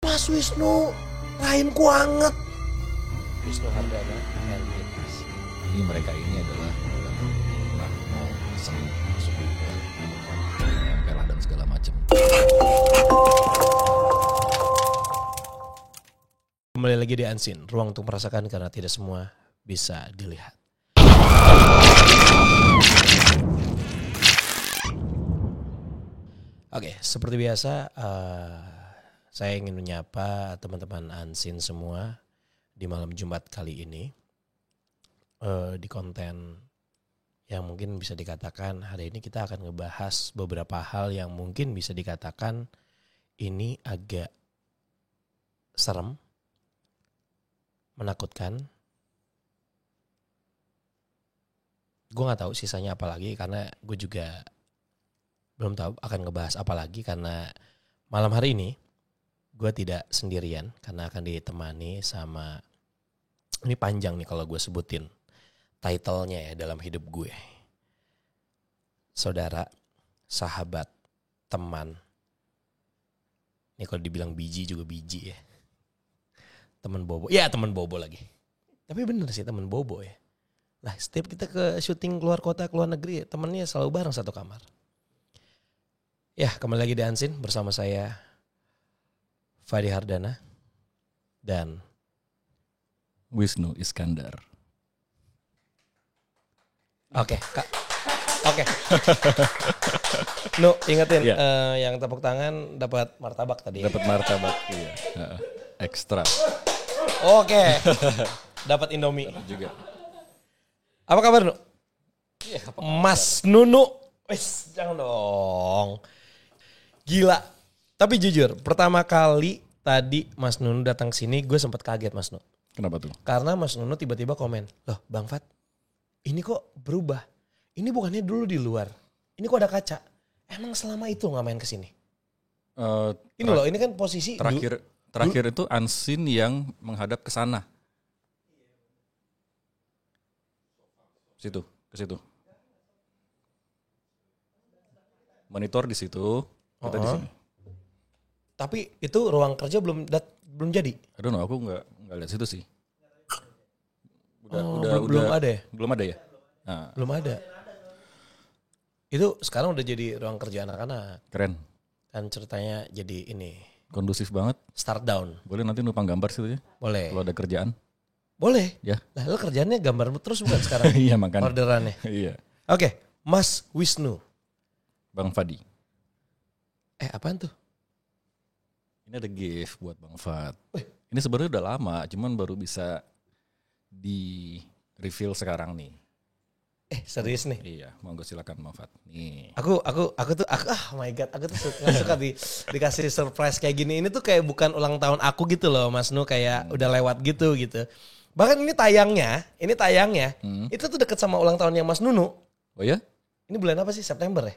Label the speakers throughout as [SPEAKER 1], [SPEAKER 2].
[SPEAKER 1] Mas Wisnu, lain kuanget. Wisnu Hardana, entitas.
[SPEAKER 2] Ini mereka ini adalah mau iseng masuk Google, nempel dan segala macam.
[SPEAKER 1] Kembali lagi di Unseen, ruang untuk merasakan karena tidak semua bisa dilihat. Oke, seperti biasa, saya ingin menyapa teman-teman Unseen semua di malam Jumat kali ini. Di konten yang mungkin bisa dikatakan hari ini kita akan ngebahas beberapa hal yang mungkin bisa dikatakan ini agak serem, menakutkan. Gue gak tahu sisanya apa lagi karena gue juga belum tahu akan ngebahas apa lagi karena malam hari ini gue tidak sendirian karena akan ditemani sama, ini panjang nih kalau gue sebutin title-nya ya dalam hidup gue. Saudara, sahabat, teman. Ini kalau dibilang biji juga biji ya. Teman bobo. Ya teman bobo lagi. Tapi bener sih teman bobo ya. Lah setiap kita ke syuting keluar kota, keluar negeri, temennya selalu bareng satu kamar. Ya kembali lagi di Unseen bersama saya Fadi Hardana dan
[SPEAKER 2] Wisnu Iskandar.
[SPEAKER 1] Oke, Kak. Oke. No, ingetin yang tepuk tangan dapat martabak tadi.
[SPEAKER 2] Dapat martabak, iya. Ekstra.
[SPEAKER 1] Oke. Dapat Indomie
[SPEAKER 2] Juga.
[SPEAKER 1] Apa kabar, Nu? Mas Nunu. Wes, jangan dong. Gila. Tapi jujur, pertama kali tadi Mas Nunu datang sini, gue sempat kaget, Mas Nunu.
[SPEAKER 2] Kenapa tuh?
[SPEAKER 1] Karena Mas Nunu tiba-tiba komen, "Loh, Bang Fat, ini kok berubah? Ini bukannya dulu di luar. Ini kok ada kaca. Emang selama itu nggak main ke sini?" Ini loh, ini kan posisi
[SPEAKER 2] terakhir itu Unseen yang menghadap ke sana. Ke situ. Monitor di situ, kita di sini.
[SPEAKER 1] Tapi itu ruang kerja belum jadi.
[SPEAKER 2] I don't know, aku nggak lihat situ sih.
[SPEAKER 1] Belum ada ya?
[SPEAKER 2] Belum ada ya? Nah,
[SPEAKER 1] Belum ada. Itu sekarang udah jadi ruang kerja anak-anak.
[SPEAKER 2] keren.
[SPEAKER 1] Dan ceritanya jadi ini.
[SPEAKER 2] Kondusif banget.
[SPEAKER 1] Start down.
[SPEAKER 2] Boleh nanti numpang gambar situ ya?
[SPEAKER 1] Boleh.
[SPEAKER 2] Kalau ada kerjaan.
[SPEAKER 1] Boleh.
[SPEAKER 2] Ya.
[SPEAKER 1] Lah lo kerjaannya gambar terus bukan sekarang?
[SPEAKER 2] Iya makanya.
[SPEAKER 1] Orderannya.
[SPEAKER 2] Iya.
[SPEAKER 1] Oke. Mas Wisnu.
[SPEAKER 2] Bang Fadi.
[SPEAKER 1] Apaan tuh?
[SPEAKER 2] Ini ada gift buat Bang Fad. Ini sebenarnya udah lama, cuman baru bisa di reveal sekarang nih.
[SPEAKER 1] Serius nih?
[SPEAKER 2] Iya, monggo silakan Bang Fad. Nih.
[SPEAKER 1] Aku tuh oh my god, aku tuh suka dikasih surprise kayak gini. Ini tuh kayak bukan ulang tahun aku gitu loh, Mas Nu, kayak udah lewat gitu. Bahkan ini tayangnya, itu tuh deket sama ulang tahunnya Mas Nunu.
[SPEAKER 2] Oh ya?
[SPEAKER 1] Ini bulan apa sih? September ya?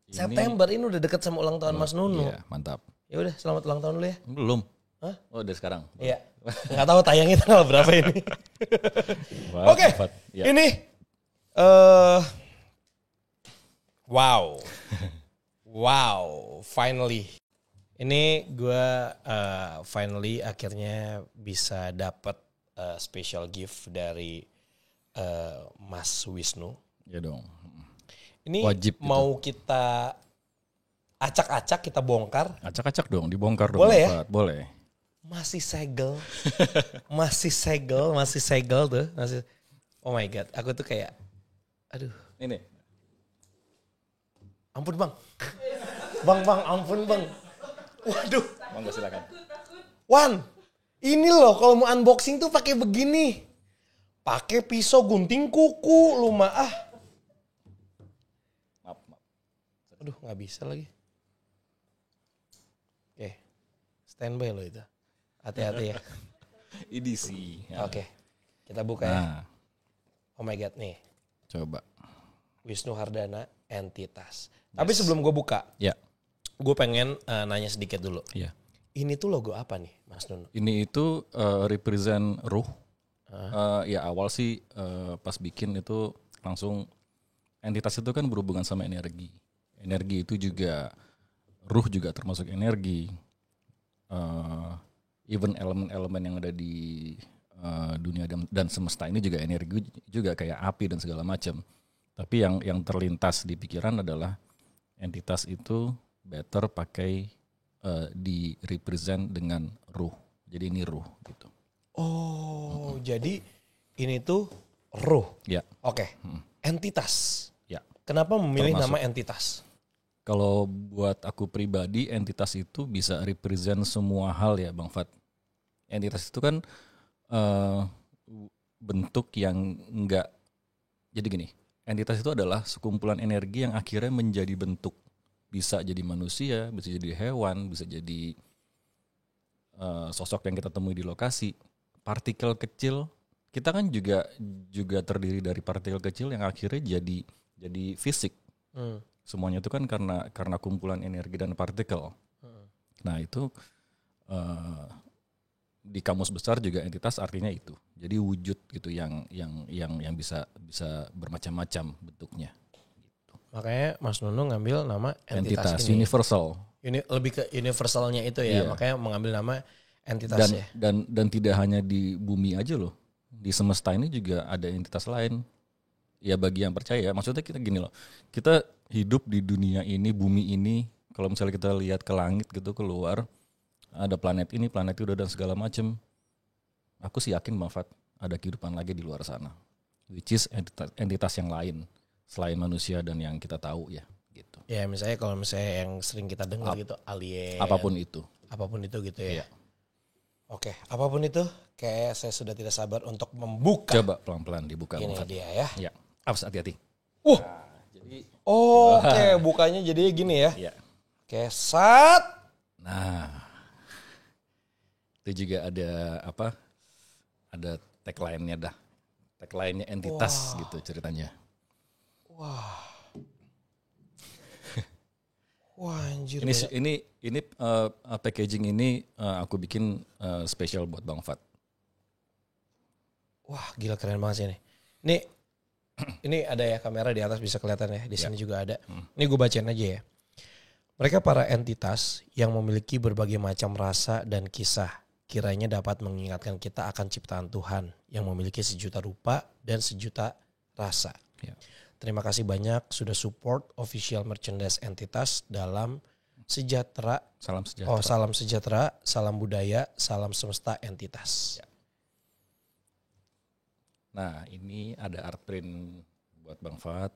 [SPEAKER 1] September ini udah deket sama ulang tahun Mas Nunu.
[SPEAKER 2] Iya, mantap.
[SPEAKER 1] Ya udah, selamat ulang tahun dulu ya.
[SPEAKER 2] Belum.
[SPEAKER 1] Hah?
[SPEAKER 2] Oh, udah sekarang.
[SPEAKER 1] Iya. Nggak tahu tayangnya tanggal berapa ini.
[SPEAKER 2] Wah,
[SPEAKER 1] Oke.
[SPEAKER 2] Fad. Ya.
[SPEAKER 1] Ini wow. Wow, finally. Ini gue finally akhirnya bisa dapat special gift dari Mas Wisnu.
[SPEAKER 2] Ya dong.
[SPEAKER 1] Ini
[SPEAKER 2] Wajib
[SPEAKER 1] mau kita acak-acak, kita bongkar.
[SPEAKER 2] Acak-acak dong, dibongkar dong.
[SPEAKER 1] Boleh ya?
[SPEAKER 2] Fad. Boleh.
[SPEAKER 1] Masih segel tuh. Oh my god, aku tuh kayak, aduh.
[SPEAKER 2] Ini.
[SPEAKER 1] Ampun bang. Bang, ampun bang. Waduh.
[SPEAKER 2] Monggo silakan.
[SPEAKER 1] Wan, ini loh kalau mau unboxing tuh pakai begini. Pakai pisau gunting kuku, lu mah
[SPEAKER 2] Maaf.
[SPEAKER 1] Aduh, nggak bisa lagi. Oke, standby lo itu. Hati-hati ya.
[SPEAKER 2] Ini sih. Ya.
[SPEAKER 1] Oke, kita buka ya.
[SPEAKER 2] Nah,
[SPEAKER 1] Oh my god nih,
[SPEAKER 2] coba.
[SPEAKER 1] Wisnu Hardana, entitas. Tapi sebelum gue buka,
[SPEAKER 2] Ya.
[SPEAKER 1] gue pengen nanya sedikit dulu.
[SPEAKER 2] Iya.
[SPEAKER 1] Ini tuh logo apa nih, Mas Nunu?
[SPEAKER 2] Ini itu represent ruh. Ya awal sih pas bikin itu langsung entitas itu kan berhubungan sama energi. Energi itu juga ruh juga termasuk energi. even elemen-elemen yang ada di dunia dan semesta ini juga energi juga kayak api dan segala macam. Tapi yang terlintas di pikiran adalah entitas itu better pakai di represent dengan ruh. Jadi ini ruh gitu.
[SPEAKER 1] Oh, jadi ini tuh ruh.
[SPEAKER 2] Ya.
[SPEAKER 1] Oke. Entitas.
[SPEAKER 2] Ya.
[SPEAKER 1] Kenapa memilih
[SPEAKER 2] Termasuk.
[SPEAKER 1] nama entitas?
[SPEAKER 2] Kalau buat aku pribadi, entitas itu bisa represent semua hal ya Bang Fat. Entitas itu kan bentuk yang enggak, jadi gini, entitas itu adalah sekumpulan energi yang akhirnya menjadi bentuk. Bisa jadi manusia, bisa jadi hewan, bisa jadi sosok yang kita temui di lokasi. Partikel kecil, kita kan juga terdiri dari partikel kecil yang akhirnya jadi fisik. Semuanya itu kan karena kumpulan energi dan partikel. Nah itu di kamus besar juga entitas artinya itu. Jadi wujud gitu yang bisa bermacam-macam bentuknya. Gitu.
[SPEAKER 1] Makanya Mas Nunu ngambil nama entitas ini.
[SPEAKER 2] Universal.
[SPEAKER 1] Lebih ke universalnya itu ya.
[SPEAKER 2] Iya.
[SPEAKER 1] Makanya mengambil nama entitas ya.
[SPEAKER 2] Dan tidak hanya di bumi aja loh. Di semesta ini juga ada entitas lain. Ya bagi yang percaya, maksudnya kita gini loh. Kita hidup di dunia ini, bumi ini, kalau misalnya kita lihat ke langit gitu keluar, ada planet ini, planet itu dan segala macam. Aku sih yakin Bang Fat, ada kehidupan lagi di luar sana. Which is entitas yang lain selain manusia dan yang kita tahu ya gitu.
[SPEAKER 1] Ya misalnya kalau misalnya yang sering kita dengar gitu alien.
[SPEAKER 2] Apapun itu.
[SPEAKER 1] Apapun itu gitu ya.
[SPEAKER 2] Iya.
[SPEAKER 1] Oke, apapun itu kayak saya sudah tidak sabar untuk membuka.
[SPEAKER 2] Coba pelan-pelan dibuka
[SPEAKER 1] Ini
[SPEAKER 2] Bang Fat.
[SPEAKER 1] dia ya.
[SPEAKER 2] Ya. Awas hati-hati.
[SPEAKER 1] Jadi oke, bukanya jadi gini ya.
[SPEAKER 2] Iya.
[SPEAKER 1] Oke, sat.
[SPEAKER 2] Nah. Itu juga ada apa? Ada tagline-nya dah. Tagline-nya entitas gitu ceritanya.
[SPEAKER 1] Wah anjir.
[SPEAKER 2] Ini packaging ini aku bikin spesial buat Bang Fat.
[SPEAKER 1] Wah gila keren banget sih ini. Ini ada ya kamera di atas bisa kelihatan ya. Di sini juga ada. Ini gue bacain aja ya. Mereka para entitas yang memiliki berbagai macam rasa dan kisah. Kiranya dapat mengingatkan kita akan ciptaan Tuhan yang memiliki sejuta rupa dan sejuta rasa.
[SPEAKER 2] Ya.
[SPEAKER 1] Terima kasih banyak sudah support official merchandise entitas dalam sejahtera.
[SPEAKER 2] Salam sejahtera.
[SPEAKER 1] Oh, salam sejahtera, salam budaya, salam semesta entitas.
[SPEAKER 2] Ya. Nah, ini ada art print buat Bang Fat.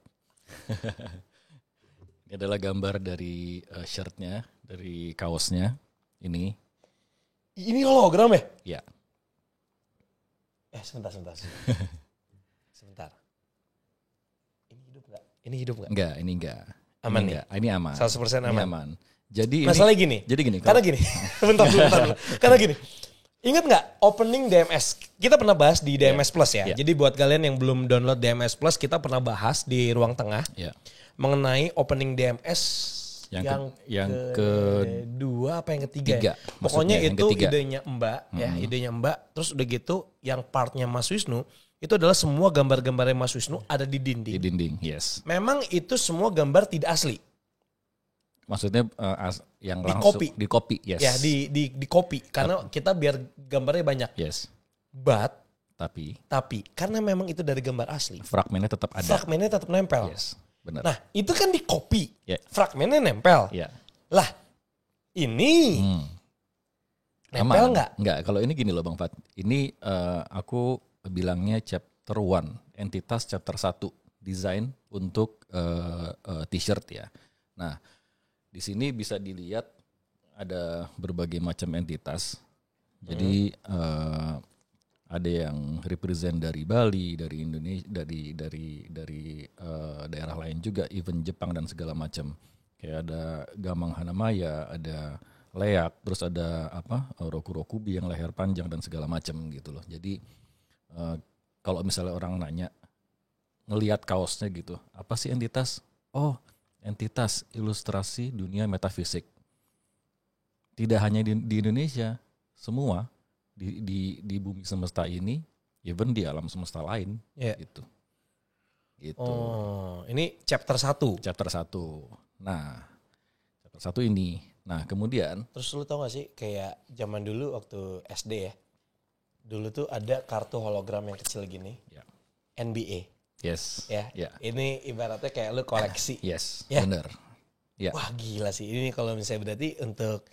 [SPEAKER 2] Ini adalah gambar dari shirtnya, dari kaosnya. Ini.
[SPEAKER 1] Ini hologram ya?
[SPEAKER 2] Ya.
[SPEAKER 1] Sebentar. Sebentar. Ini hidup nggak?
[SPEAKER 2] Enggak, ini enggak.
[SPEAKER 1] Aman
[SPEAKER 2] ini
[SPEAKER 1] nih?
[SPEAKER 2] enggak. Ini aman.
[SPEAKER 1] 100% aman?
[SPEAKER 2] Ini aman. Jadi
[SPEAKER 1] Masalahnya gini.
[SPEAKER 2] Jadi gini.
[SPEAKER 1] Karena gini. Bentar dulu. Karena gini. Ingat nggak opening DMS? Kita pernah bahas di DMS Plus ya.
[SPEAKER 2] Yeah.
[SPEAKER 1] Jadi buat kalian yang belum download DMS Plus, kita pernah bahas di ruang tengah mengenai opening DMS yang kedua apa yang ketiga? Ya? Pokoknya itu
[SPEAKER 2] ketiga.
[SPEAKER 1] idenya Mbak ya, idenya Mbak. Terus udah gitu yang partnya Mas Wisnu itu adalah semua gambar-gambarnya Mas Wisnu ada di dinding.
[SPEAKER 2] Di dinding, yes.
[SPEAKER 1] Memang itu semua gambar tidak asli.
[SPEAKER 2] Maksudnya yang
[SPEAKER 1] Di
[SPEAKER 2] langsung
[SPEAKER 1] copy.
[SPEAKER 2] di copy, yes.
[SPEAKER 1] Ya di copy karena kita biar gambarnya banyak.
[SPEAKER 2] Yes.
[SPEAKER 1] But
[SPEAKER 2] Tapi
[SPEAKER 1] karena memang itu dari gambar asli,
[SPEAKER 2] fragmennya tetap ada.
[SPEAKER 1] fragmennya tetap nempel.
[SPEAKER 2] Yes, benar.
[SPEAKER 1] Nah, itu kan di copy.
[SPEAKER 2] Yeah.
[SPEAKER 1] Fragmennya nempel.
[SPEAKER 2] Ya.
[SPEAKER 1] Lah, ini nempel nggak?
[SPEAKER 2] Enggak, kalau ini gini loh Bang Fat. Ini aku bilangnya chapter 1, entitas chapter 1, desain untuk t-shirt ya. Nah, di sini bisa dilihat ada berbagai macam entitas. Jadi ada yang represent dari Bali, dari Indonesia, dari daerah lain juga, even Jepang dan segala macam. Kayak ada Gamang Hanamaya, ada Leak, terus ada Roku-Rokubi yang leher panjang dan segala macam gitu loh. Jadi kalau misalnya orang nanya ngelihat kaosnya gitu, apa sih entitas? Oh, entitas ilustrasi dunia metafisik. Tidak hanya di Indonesia, semua di bumi semesta ini, even di alam semesta lain, gitu.
[SPEAKER 1] Oh, ini chapter 1.
[SPEAKER 2] Chapter 1. Nah, chapter 1 ini. Nah kemudian
[SPEAKER 1] Terus lu tau gak sih kayak zaman dulu waktu SD ya. Dulu tuh ada kartu hologram yang kecil gini.
[SPEAKER 2] Ya.
[SPEAKER 1] NBA.
[SPEAKER 2] yes,
[SPEAKER 1] Ya.
[SPEAKER 2] ya,
[SPEAKER 1] Ini ibaratnya kayak lu koleksi.
[SPEAKER 2] yes,
[SPEAKER 1] Ya.
[SPEAKER 2] benar. Ya.
[SPEAKER 1] Wah gila sih. Ini kalau misalnya berarti untuk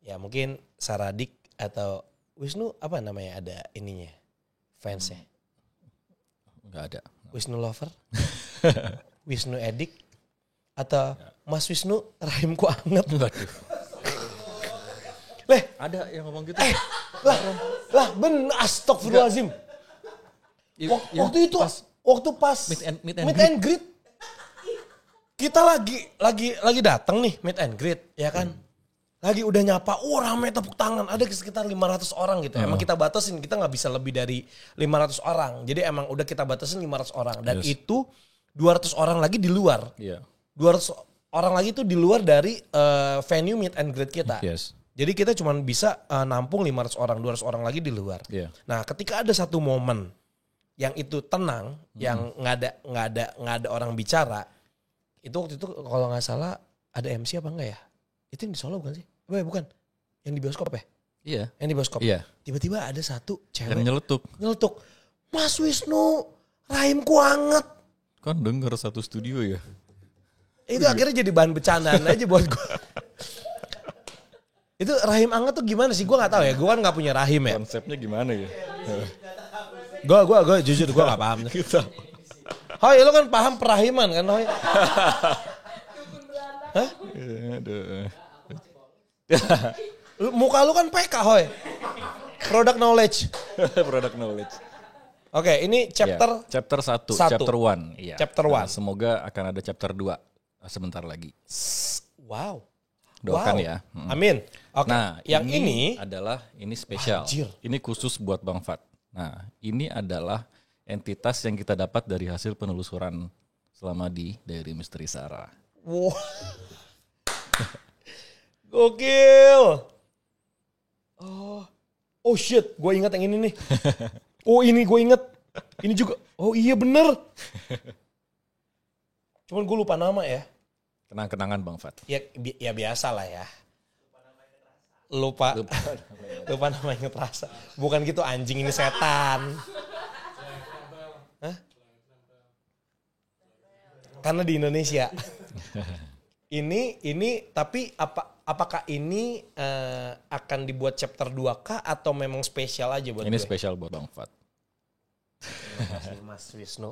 [SPEAKER 1] ya mungkin Saradik atau Wisnu apa namanya ada ininya fansnya.
[SPEAKER 2] Nggak ada.
[SPEAKER 1] Wisnu Lover, Wisnu Edik, atau Mas Wisnu rahimku anget.
[SPEAKER 2] Waduh.
[SPEAKER 1] Leh,
[SPEAKER 2] Ada yang ngomong gitu.
[SPEAKER 1] lah bener astagfirullahaladzim. Waktu itu, waktu pas
[SPEAKER 2] Meet and
[SPEAKER 1] meet and greet, kita lagi datang nih meet and greet, ya kan? Lagi udah nyapa, rame tepuk tangan, ada sekitar 500 orang gitu. Emang kita batasin, kita nggak bisa lebih dari 500 orang. Jadi emang udah kita batasin 500 orang. Dan itu 200 orang lagi di luar.
[SPEAKER 2] Iya.
[SPEAKER 1] 200 orang lagi itu di luar dari venue meet and greet kita.
[SPEAKER 2] Yes.
[SPEAKER 1] Jadi kita cuma bisa nampung 500 orang, 200 orang lagi di luar.
[SPEAKER 2] Iya.
[SPEAKER 1] Nah, ketika ada satu momen yang itu tenang, yang nggak ada orang bicara, itu waktu itu kalau nggak salah ada MC apa enggak ya? Itu yang di Solo bukan sih? Bukan. Yang di bioskop ya?
[SPEAKER 2] Iya.
[SPEAKER 1] Yang di bioskop.
[SPEAKER 2] Iya.
[SPEAKER 1] Tiba-tiba ada satu cewek
[SPEAKER 2] Yang nyeletuk.
[SPEAKER 1] Mas Wisnu, rahimku anget.
[SPEAKER 2] Kan denger satu studio ya.
[SPEAKER 1] Itu akhirnya jadi bahan bercandaan aja buat gue. Itu rahim anget tuh gimana sih? Gue gak tahu ya. Gue kan gak punya rahim ya.
[SPEAKER 2] Konsepnya gimana ya?
[SPEAKER 1] Gue jujur gue gak paham.
[SPEAKER 2] Gitu.
[SPEAKER 1] Hoy, lu kan paham perahiman kan Hoy? Hah?
[SPEAKER 2] Aduh.
[SPEAKER 1] Muka lu kan PK Hoy. Product knowledge.
[SPEAKER 2] Product knowledge.
[SPEAKER 1] Oke, ini chapter
[SPEAKER 2] Chapter 1,
[SPEAKER 1] Satu.
[SPEAKER 2] chapter 1. Iya.
[SPEAKER 1] Chapter
[SPEAKER 2] Nah,
[SPEAKER 1] 1.
[SPEAKER 2] semoga akan ada chapter 2 sebentar lagi.
[SPEAKER 1] Wow.
[SPEAKER 2] Doakan
[SPEAKER 1] Wow.
[SPEAKER 2] ya.
[SPEAKER 1] Amin. Oke.
[SPEAKER 2] Nah,
[SPEAKER 1] yang ini
[SPEAKER 2] adalah spesial.
[SPEAKER 1] Anjir.
[SPEAKER 2] Ini khusus buat Bang Fat. Nah, ini adalah entitas yang kita dapat dari hasil penelusuran selama di Diary Misteri Sarah.
[SPEAKER 1] wow. Gokil. Oh shit, gue ingat yang ini nih. Oh ini gue inget. Ini juga. Oh iya bener. Cuman gue lupa nama ya.
[SPEAKER 2] Kenang-kenangan Bang Fat.
[SPEAKER 1] Ya biasa lah ya. Lupa namanya terasa. Bukan gitu anjing ini setan. Hah? Karena di Indonesia. Ini tapi apakah ini akan dibuat chapter 2 kah atau memang spesial aja buat
[SPEAKER 2] Ini
[SPEAKER 1] gue?
[SPEAKER 2] spesial buat Bang Fat.
[SPEAKER 1] Terima kasih Mas Wisnu.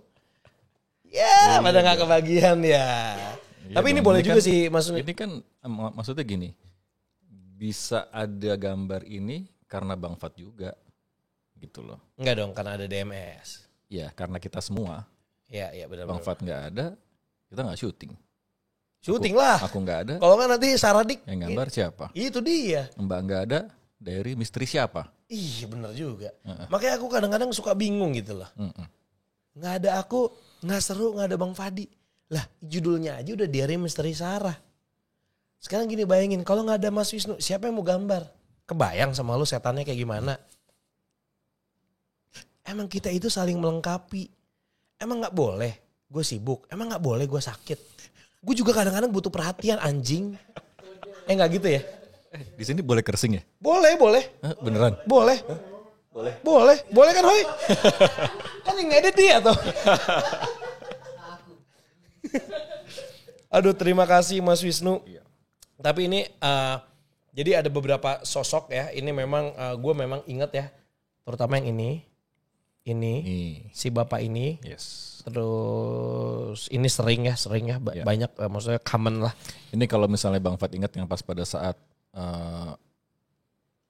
[SPEAKER 1] Ya, pada nggak kebagian ya.
[SPEAKER 2] Iya
[SPEAKER 1] Tapi ini
[SPEAKER 2] dong,
[SPEAKER 1] boleh juga
[SPEAKER 2] kan,
[SPEAKER 1] sih Mas.
[SPEAKER 2] Ini kan maksudnya gini. Bisa ada gambar ini karena Bang Fat juga. Gitu loh.
[SPEAKER 1] Enggak dong, karena ada DMS.
[SPEAKER 2] Ya, karena kita semua.
[SPEAKER 1] Ya benar.
[SPEAKER 2] Bang Fat nggak ada, kita nggak syuting.
[SPEAKER 1] Syuting lah.
[SPEAKER 2] Aku nggak ada.
[SPEAKER 1] Kalau nggak nanti Saradik.
[SPEAKER 2] Yang gambar siapa?
[SPEAKER 1] Itu dia.
[SPEAKER 2] Mbak nggak ada, dari misteri siapa?
[SPEAKER 1] Iya benar juga. Makanya aku kadang-kadang suka bingung gitu loh. Nggak ada aku, nggak seru, nggak ada Bang Fadi. Lah judulnya aja udah Diary Misteri Sarah. Sekarang gini bayangin, kalau nggak ada Mas Wisnu, siapa yang mau gambar? Kebayang sama lu setannya kayak gimana? Emang kita itu saling melengkapi. Emang nggak boleh gue sibuk. Emang nggak boleh gue sakit. Gue juga kadang-kadang butuh perhatian anjing. Nggak gitu ya?
[SPEAKER 2] Di sini boleh kersing ya?
[SPEAKER 1] Boleh.
[SPEAKER 2] Beneran?
[SPEAKER 1] Boleh. Boleh kan Hoy? Kan yang ngedit dia tuh. Aduh terima kasih Mas Wisnu. Tapi ini jadi ada beberapa sosok ya. Ini memang gue memang inget ya. Terutama yang ini. Si bapak ini.
[SPEAKER 2] Yes.
[SPEAKER 1] Terus ini sering ya. Banyak maksudnya common lah.
[SPEAKER 2] Ini kalau misalnya Bang Fat ingat yang pas pada saat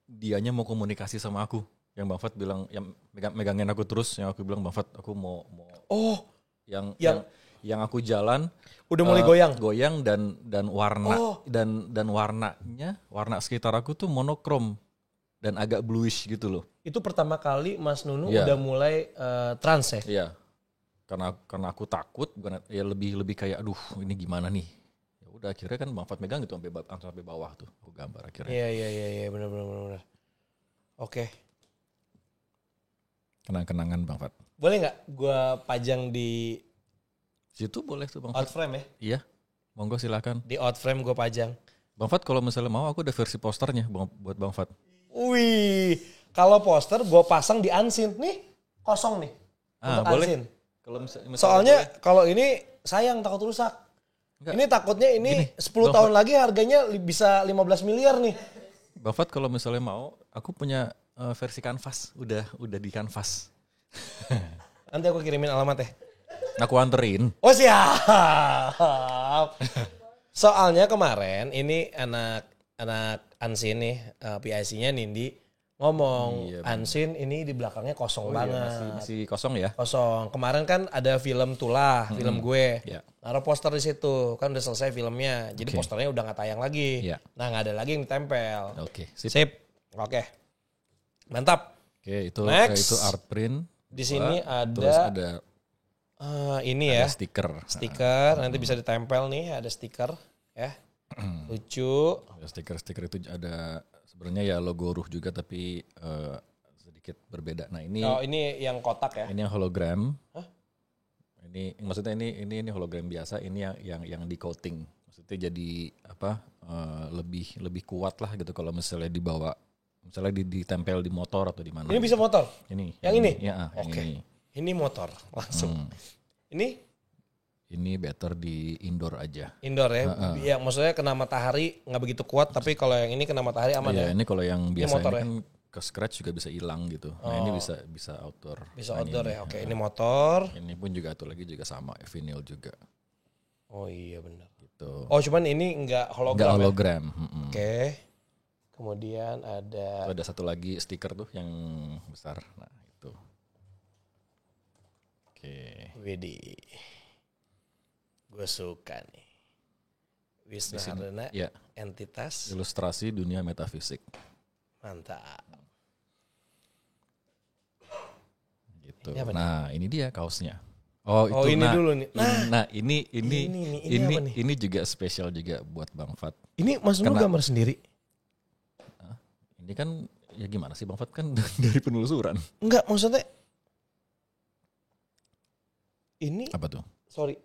[SPEAKER 2] dianya mau komunikasi sama aku. Yang Bang Fat bilang, yang megangin aku terus. Yang aku bilang Bang Fat aku mau.
[SPEAKER 1] Oh.
[SPEAKER 2] Yang aku jalan.
[SPEAKER 1] Udah mulai goyang.
[SPEAKER 2] Goyang dan warna. Dan warnanya, warna sekitar aku tuh monokrom. Dan agak bluish gitu loh.
[SPEAKER 1] Itu pertama kali Mas Nunu udah mulai trans ya?
[SPEAKER 2] Iya. Karena aku takut, ya lebih kayak aduh ini gimana nih. Ya udah akhirnya kan Bang Fat megang gitu sampai bawah tuh aku gambar akhirnya.
[SPEAKER 1] Iya benar. Oke.
[SPEAKER 2] Kenang-kenangan Bang Fat.
[SPEAKER 1] Boleh nggak gue pajang di
[SPEAKER 2] Situ boleh tuh Bang Fat.
[SPEAKER 1] out frame ya?
[SPEAKER 2] Iya. Monggo silakan.
[SPEAKER 1] Di out frame gue pajang.
[SPEAKER 2] Bang Fat kalau misalnya mau aku ada versi posternya buat Bang Fat.
[SPEAKER 1] Wih, kalau poster gue pasang di Unseen. Nih, kosong nih. Untuk
[SPEAKER 2] Boleh.
[SPEAKER 1] Unseen.
[SPEAKER 2] Kalau misalnya
[SPEAKER 1] Soalnya kalau ini sayang takut rusak.
[SPEAKER 2] Enggak.
[SPEAKER 1] Ini takutnya ini
[SPEAKER 2] Gini,
[SPEAKER 1] 10 tahun lagi harganya bisa 15 miliar nih.
[SPEAKER 2] Bang Fat kalau misalnya mau, aku punya versi kanvas, udah di kanvas.
[SPEAKER 1] Nanti aku kirimin alamatnya.
[SPEAKER 2] Aku anterin.
[SPEAKER 1] Oh siap. Soalnya kemarin ini anak Unseen nih, PIC-nya Nindi ngomong
[SPEAKER 2] Iya,
[SPEAKER 1] Unseen ini di belakangnya kosong banget.
[SPEAKER 2] Masih kosong ya?
[SPEAKER 1] Kosong. Kemarin kan ada film Tulah, film gue.
[SPEAKER 2] Iya.
[SPEAKER 1] Naruh poster di situ, kan udah selesai filmnya. Jadi
[SPEAKER 2] Oke.
[SPEAKER 1] posternya udah nggak tayang lagi.
[SPEAKER 2] Iya.
[SPEAKER 1] Nah nggak ada lagi yang ditempel.
[SPEAKER 2] Oke, sip.
[SPEAKER 1] Sip. Oke. Mantap.
[SPEAKER 2] Oke, itu
[SPEAKER 1] Next.
[SPEAKER 2] itu art print.
[SPEAKER 1] Di sini
[SPEAKER 2] Terus
[SPEAKER 1] ada ini ya.
[SPEAKER 2] stiker.
[SPEAKER 1] Stiker, nanti bisa ditempel nih, ada stiker ya. Lucu.
[SPEAKER 2] Ya, stiker itu ada sebenarnya ya logo Ruh juga tapi sedikit berbeda. Nah, ini
[SPEAKER 1] Oh, ini yang kotak ya.
[SPEAKER 2] ini yang hologram. Ini maksudnya ini hologram biasa, ini yang di coating. Maksudnya jadi apa? Lebih kuat lah gitu kalau misalnya dibawa misalnya ditempel di motor atau di mana.
[SPEAKER 1] Ini bisa motor.
[SPEAKER 2] Ini.
[SPEAKER 1] Yang ini?
[SPEAKER 2] Ya, yang
[SPEAKER 1] Oke.
[SPEAKER 2] ini.
[SPEAKER 1] Ini motor langsung. Ini
[SPEAKER 2] better di indoor aja.
[SPEAKER 1] indoor ya. Ya maksudnya kena matahari nggak begitu kuat, tapi kalau yang ini kena matahari aman ya.
[SPEAKER 2] Iya, ini kalau yang biasa
[SPEAKER 1] motor
[SPEAKER 2] ini
[SPEAKER 1] ya?
[SPEAKER 2] kan ke scratch juga bisa hilang gitu. Nah, ini bisa outdoor.
[SPEAKER 1] Bisa
[SPEAKER 2] Nah,
[SPEAKER 1] outdoor
[SPEAKER 2] ini,
[SPEAKER 1] ya. Oke, ini motor.
[SPEAKER 2] Ini pun juga satu lagi juga sama, vinyl juga
[SPEAKER 1] Oh iya benar.
[SPEAKER 2] gitu.
[SPEAKER 1] Oh cuman ini nggak hologram.
[SPEAKER 2] Enggak
[SPEAKER 1] Ya?
[SPEAKER 2] hologram.
[SPEAKER 1] Oke. Kemudian ada.
[SPEAKER 2] Ada satu lagi stiker tuh yang besar. Nah, itu. Oke.
[SPEAKER 1] Widih. Gue suka nih. Wisnu
[SPEAKER 2] Di sini,
[SPEAKER 1] Hardana,
[SPEAKER 2] ya.
[SPEAKER 1] entitas.
[SPEAKER 2] Ilustrasi dunia metafisik.
[SPEAKER 1] Mantap.
[SPEAKER 2] Gitu.
[SPEAKER 1] Ini apa nih?
[SPEAKER 2] Nah, ini dia kaosnya. Oh,
[SPEAKER 1] Oh,
[SPEAKER 2] itu
[SPEAKER 1] ini dulu nih.
[SPEAKER 2] Ini juga spesial juga buat Bang Fat.
[SPEAKER 1] Ini Mas Nunu gambar sendiri?
[SPEAKER 2] Ini kan ya gimana sih Bang Fat kan dari penelusuran.
[SPEAKER 1] Enggak, maksudnya ini
[SPEAKER 2] Apa tuh?
[SPEAKER 1] sorry.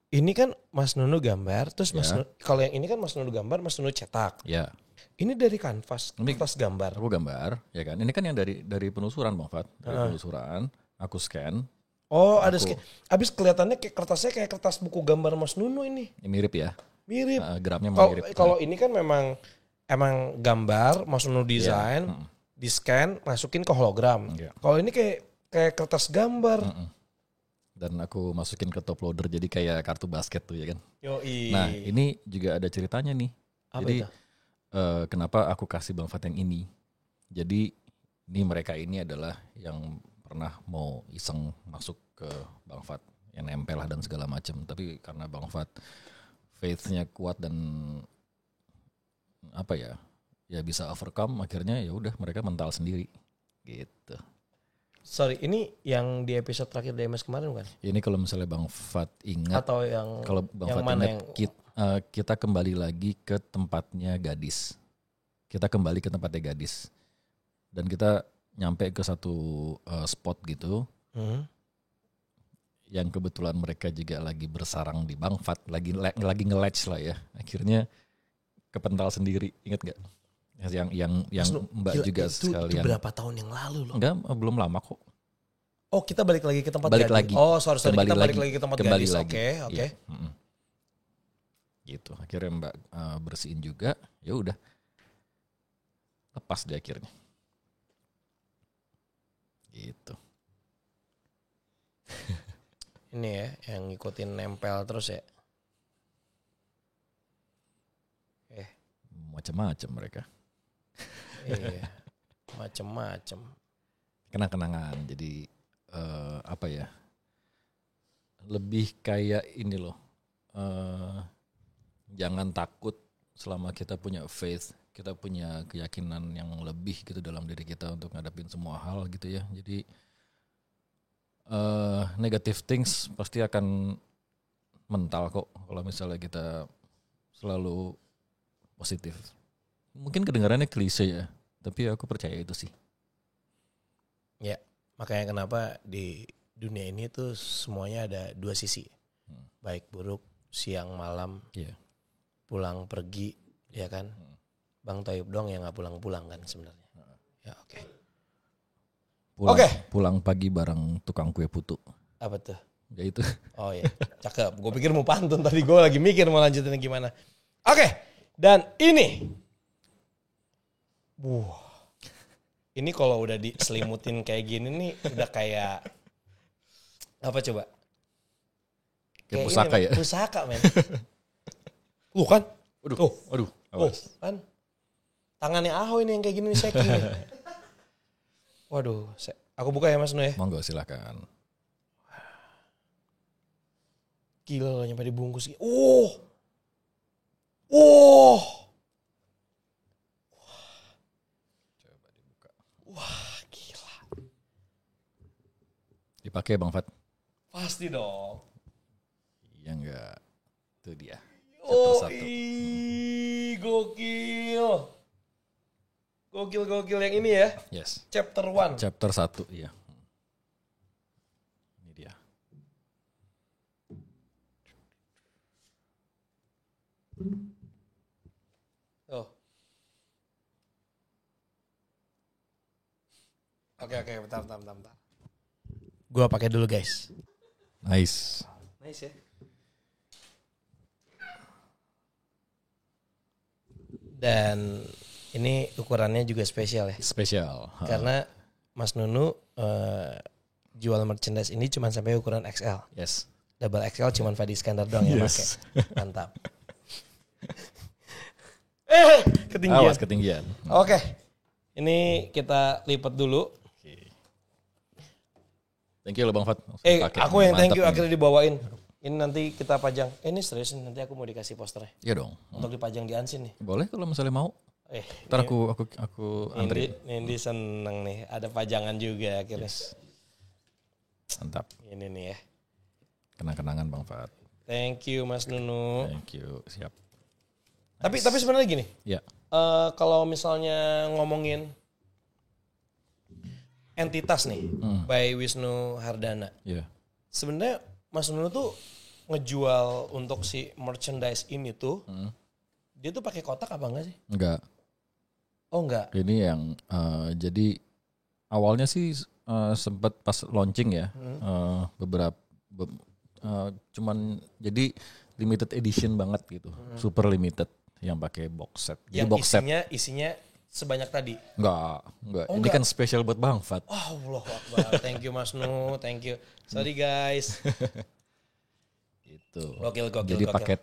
[SPEAKER 1] Ini kan Mas Nunu gambar, terus Mas
[SPEAKER 2] Ya.
[SPEAKER 1] Nunu, kalau yang ini kan Mas Nunu gambar, Mas Nunu cetak.
[SPEAKER 2] Ya,
[SPEAKER 1] Ini dari kanvas,
[SPEAKER 2] Ini-
[SPEAKER 1] kertas gambar.
[SPEAKER 2] aku gambar, ya kan. Ini kan yang dari penelusuran Bang Fat. Dari penelusuran, aku scan.
[SPEAKER 1] Oh, ada
[SPEAKER 2] Aku-
[SPEAKER 1] abis kelihatannya kayak kertasnya kayak kertas buku gambar Mas Nunu ini.
[SPEAKER 2] Ini mirip ya.
[SPEAKER 1] Mirip.
[SPEAKER 2] Gramnya
[SPEAKER 1] Kalau
[SPEAKER 2] mirip.
[SPEAKER 1] kalau ini kan memang emang gambar Mas Nunu desain,
[SPEAKER 2] Mm.
[SPEAKER 1] di scan, masukin ke hologram.
[SPEAKER 2] Iya.
[SPEAKER 1] Kalau ini kayak kertas gambar.
[SPEAKER 2] Dan aku masukin ke top loader jadi kayak kartu basket tuh ya kan.
[SPEAKER 1] Yoi.
[SPEAKER 2] Nah, ini juga ada ceritanya nih.
[SPEAKER 1] Apa
[SPEAKER 2] Jadi
[SPEAKER 1] itu?
[SPEAKER 2] kenapa aku kasih Bang Fat yang ini? Jadi ini mereka ini adalah yang pernah mau iseng masuk ke Bang Fat, yang nempel lah dan segala macam. Tapi karena Bang Fat faith-nya kuat dan apa ya bisa overcome, akhirnya ya udah mereka mental sendiri gitu.
[SPEAKER 1] Sorry, ini yang di episode terakhir DMS kemarin bukan?
[SPEAKER 2] Ini kalau misalnya Bang Fat ingat,
[SPEAKER 1] Atau yang
[SPEAKER 2] kalau Bang
[SPEAKER 1] yang
[SPEAKER 2] Fat
[SPEAKER 1] mana
[SPEAKER 2] ingat,
[SPEAKER 1] yang
[SPEAKER 2] kita kembali lagi ke tempatnya gadis. Kita kembali ke tempatnya gadis. Dan kita nyampe ke satu spot gitu. Yang kebetulan mereka juga lagi bersarang di Bang Fat. Lagi nge-latch lah ya. Akhirnya kepental sendiri. Ingat gak? Yang Mbak
[SPEAKER 1] Gila,
[SPEAKER 2] juga
[SPEAKER 1] itu
[SPEAKER 2] sekalian.
[SPEAKER 1] berapa tahun yang lalu loh?
[SPEAKER 2] Enggak, belum lama kok.
[SPEAKER 1] Oh, kita balik lagi ke tempat
[SPEAKER 2] Balik
[SPEAKER 1] gadis.
[SPEAKER 2] lagi.
[SPEAKER 1] Oh, sorry,
[SPEAKER 2] Kembali
[SPEAKER 1] kita balik
[SPEAKER 2] lagi.
[SPEAKER 1] lagi ke tempat
[SPEAKER 2] Kembali
[SPEAKER 1] gadis.
[SPEAKER 2] lagi.
[SPEAKER 1] Oke.
[SPEAKER 2] Iya. Gitu. Akhirnya Mbak bersihin juga. Ya udah. Lepas deh akhirnya. Gitu.
[SPEAKER 1] Ini ya, yang ngikutin nempel terus ya.
[SPEAKER 2] Macam-macam mereka.
[SPEAKER 1] Iya. Macem-macem.
[SPEAKER 2] Kenang-kenangan. Jadi apa ya? Lebih kayak ini loh. Jangan takut selama kita punya faith, kita punya keyakinan yang lebih gitu dalam diri kita untuk ngadapin semua hal gitu ya. Jadi negative things pasti akan mental kok kalau misalnya kita selalu positif. Mungkin kedengarannya klise ya, tapi aku percaya itu sih.
[SPEAKER 1] Ya, makanya kenapa di dunia ini tuh semuanya ada dua sisi. Baik buruk, siang malam,
[SPEAKER 2] Iya.
[SPEAKER 1] pulang pergi, ya kan? Bang Toyib dong yang nggak pulang-pulang kan sebenarnya. Ya oke.
[SPEAKER 2] Pulang pagi bareng tukang kue putu.
[SPEAKER 1] Apa tuh?
[SPEAKER 2] Ya itu.
[SPEAKER 1] Oh iya, cakep. Gue pikir mau pantun tadi, gue lagi mikir mau lanjutin gimana. Oke, dan ini. Ini kalau udah diselimutin kayak gini nih udah kayak apa coba?
[SPEAKER 2] Kayak pusaka
[SPEAKER 1] ini,
[SPEAKER 2] ya?
[SPEAKER 1] Pusaka men. Kan?
[SPEAKER 2] Aduh.
[SPEAKER 1] Kan? Tangannya Aho ini yang kayak gini nih seki nih. Waduh, aku buka ya Mas Nu ya.
[SPEAKER 2] Monggo silakan.
[SPEAKER 1] Gila loh nyampe dibungkus.
[SPEAKER 2] Coba dibuka.
[SPEAKER 1] Wah, gila.
[SPEAKER 2] Dipakai Bang Fat?
[SPEAKER 1] Pasti dong.
[SPEAKER 2] Iya enggak. Itu dia.
[SPEAKER 1] Gokil. Gokil yang ini ya.
[SPEAKER 2] Yes.
[SPEAKER 1] Chapter 1.
[SPEAKER 2] Chapter 1, iya. Ini dia.
[SPEAKER 1] Oh. Oke, bentar. Gua pakai dulu guys.
[SPEAKER 2] Nice
[SPEAKER 1] ya. Dan ini ukurannya juga spesial ya.
[SPEAKER 2] Spesial.
[SPEAKER 1] Karena Mas Nunu jual merchandise ini cuma sampai ukuran XL.
[SPEAKER 2] Yes.
[SPEAKER 1] Double XL cuma Fadi Iskandar doang yang pakai.
[SPEAKER 2] Yes.
[SPEAKER 1] Mantap. Ketinggian.
[SPEAKER 2] Awas ketinggian.
[SPEAKER 1] Oke. Ini kita lipat dulu.
[SPEAKER 2] Thank you loh Bang Fat.
[SPEAKER 1] Aku yang thank you
[SPEAKER 2] Mantap
[SPEAKER 1] akhirnya dibawain. Ini nanti kita pajang. Ini serius nanti aku mau dikasih posternya.
[SPEAKER 2] Iya dong.
[SPEAKER 1] Untuk dipajang di Ansin nih.
[SPEAKER 2] Boleh kalau misalnya mau. Ntar aku antri.
[SPEAKER 1] Nindi seneng nih. Ada pajangan juga akhirnya.
[SPEAKER 2] Mantap.
[SPEAKER 1] Ini nih ya.
[SPEAKER 2] Kenang-kenangan Bang Fat.
[SPEAKER 1] Thank you Mas Nunu.
[SPEAKER 2] Thank you. Siap.
[SPEAKER 1] Tapi sebenarnya gini.
[SPEAKER 2] Ya.
[SPEAKER 1] Kalau misalnya ngomongin entitas nih, by Wisnu Hardana.
[SPEAKER 2] Iya.
[SPEAKER 1] Sebenarnya Mas Nunu tuh ngejual untuk si merchandise ini tuh, dia tuh pakai kotak apa enggak sih?
[SPEAKER 2] Enggak.
[SPEAKER 1] Oh enggak.
[SPEAKER 2] Ini yang jadi awalnya sih sempat pas launching ya, cuman jadi limited edition banget gitu, super limited yang pakai box set. Jadi
[SPEAKER 1] Yang
[SPEAKER 2] box
[SPEAKER 1] isinya sebanyak tadi.
[SPEAKER 2] Enggak.
[SPEAKER 1] Oh,
[SPEAKER 2] Ini
[SPEAKER 1] enggak.
[SPEAKER 2] kan spesial buat Bang Fat.
[SPEAKER 1] Allah Akbar. Thank you Mas Nu, thank you. Sorry guys.
[SPEAKER 2] Itu.
[SPEAKER 1] Gokil.
[SPEAKER 2] Jadi paket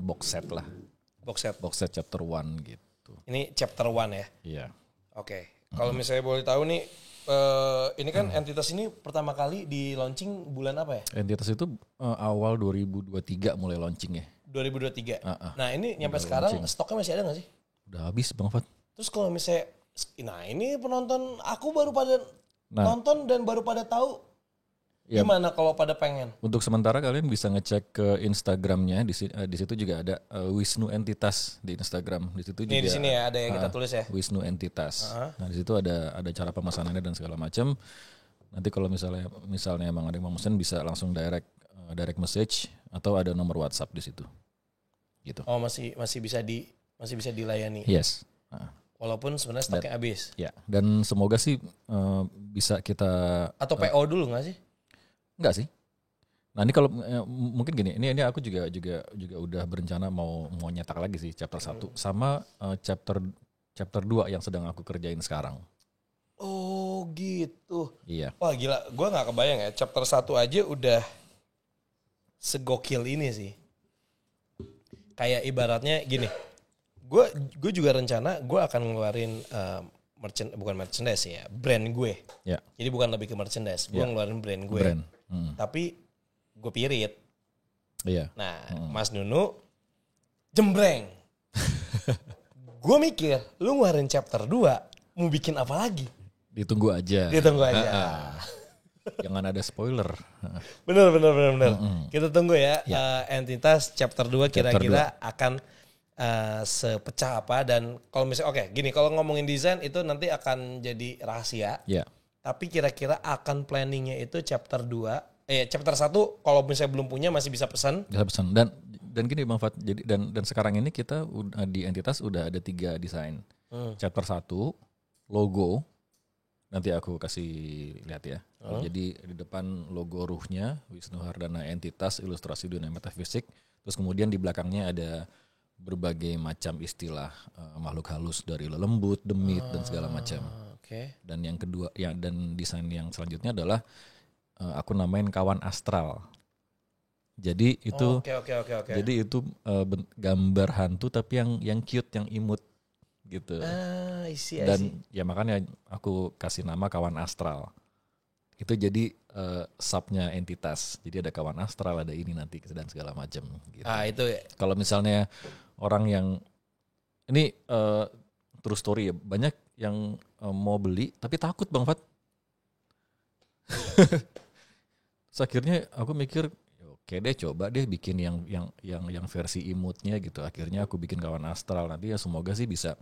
[SPEAKER 2] box set lah.
[SPEAKER 1] Box set.
[SPEAKER 2] Box set chapter 1 gitu.
[SPEAKER 1] Ini chapter 1 ya.
[SPEAKER 2] Iya.
[SPEAKER 1] Oke. Kalau misalnya boleh tahu nih, ini kan entitas ini pertama kali di launching bulan apa ya?
[SPEAKER 2] Entitas itu awal 2023 mulai launching ya.
[SPEAKER 1] 2023. Nah ini nyampe sekarang stoknya masih ada nggak sih?
[SPEAKER 2] Udah habis Bang Fat.
[SPEAKER 1] Terus kalau misalnya, nah ini penonton aku baru pada nonton dan baru pada tahu.
[SPEAKER 2] Ya,
[SPEAKER 1] Gimana kalau pada pengen?
[SPEAKER 2] untuk sementara kalian bisa ngecek ke Instagramnya. Di situ juga ada Wisnu Entitas di Instagram. Di situ juga.
[SPEAKER 1] Ini di sini ya ada yang kita tulis ya.
[SPEAKER 2] Wisnu Entitas. Nah di situ ada cara pemesanannya dan segala macam. Nanti kalau misalnya emang ada yang mau pesan bisa langsung direct message atau ada nomor WhatsApp di situ. Gitu.
[SPEAKER 1] Oh masih bisa dilayani.
[SPEAKER 2] Yes.
[SPEAKER 1] Walaupun sebenarnya stoknya habis.
[SPEAKER 2] Ya. Dan semoga sih bisa kita.
[SPEAKER 1] Atau PO dulu nggak sih?
[SPEAKER 2] Enggak sih. Nah ini kalau mungkin gini, ini aku juga udah berencana mau nyetak lagi sih chapter 1 sama chapter 2 yang sedang aku kerjain sekarang.
[SPEAKER 1] Oh gitu.
[SPEAKER 2] Iya.
[SPEAKER 1] Wah gila, gue nggak kebayang ya chapter 1 aja udah segokil ini sih. Kayak ibaratnya gini, gue juga rencana gue akan ngeluarin bukan merchandise ya, brand gue.
[SPEAKER 2] Ya.
[SPEAKER 1] Jadi bukan lebih ke merchandise, gue ngeluarin brand gue. Tapi gue pirit.
[SPEAKER 2] Iya.
[SPEAKER 1] Nah, Mas Nunu jembreng. Gue mikir, lu ngeluarin chapter 2, mau bikin apa lagi?
[SPEAKER 2] Ditunggu aja.
[SPEAKER 1] Jangan
[SPEAKER 2] ada spoiler.
[SPEAKER 1] Bener. Kita tunggu ya. Entitas chapter 2 kira-kira akan sepecah apa. Dan kalau misalnya gini, kalau ngomongin desain itu nanti akan jadi rahasia.
[SPEAKER 2] Iya.
[SPEAKER 1] Tapi kira-kira akan planningnya itu chapter 2. Chapter 1 kalau misalnya belum punya masih bisa pesan.
[SPEAKER 2] Bisa pesan. Dan dan gini Bang Fat, jadi dan sekarang ini kita di entitas udah ada 3 desain. Chapter 1 logo, nanti aku kasih lihat ya. Jadi di depan logo ruhnya Wisnu Hardana Entitas Ilustrasi Dunia Metafisik, terus kemudian di belakangnya ada berbagai macam istilah makhluk halus dari lelembut, demit dan segala macam. Dan yang kedua ya, dan desain yang selanjutnya adalah aku namain kawan astral. Jadi itu jadi itu gambar hantu tapi yang cute, yang imut gitu. Dan ya makanya aku kasih nama kawan astral. Itu jadi subnya entitas. Jadi ada kawan astral, ada ini nanti dan segala macam gitu.
[SPEAKER 1] Itu
[SPEAKER 2] kalau misalnya orang yang ini true story ya, banyak yang mau beli tapi takut Bang Fat. Terus akhirnya aku mikir oke deh, coba deh bikin yang versi imutnya gitu. Akhirnya aku bikin kawan astral. Nanti ya semoga sih bisa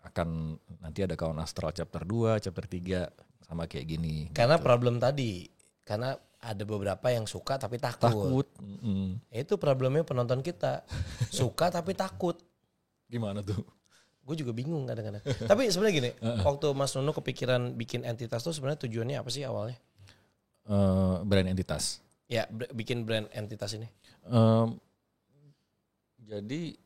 [SPEAKER 2] akan nanti ada kawan astral chapter 2, chapter 3 sama kayak gini.
[SPEAKER 1] Karena
[SPEAKER 2] gitu.
[SPEAKER 1] problem tadi, karena ada beberapa yang suka tapi takut. Itu problemnya penonton kita. Suka tapi takut.
[SPEAKER 2] Gimana tuh?
[SPEAKER 1] Gue juga bingung kadang-kadang. Tapi sebenarnya gini, waktu Mas Nuno kepikiran bikin entitas tuh sebenarnya tujuannya apa sih awalnya?
[SPEAKER 2] Brand entitas.
[SPEAKER 1] Ya, bikin brand entitas ini.
[SPEAKER 2] Jadi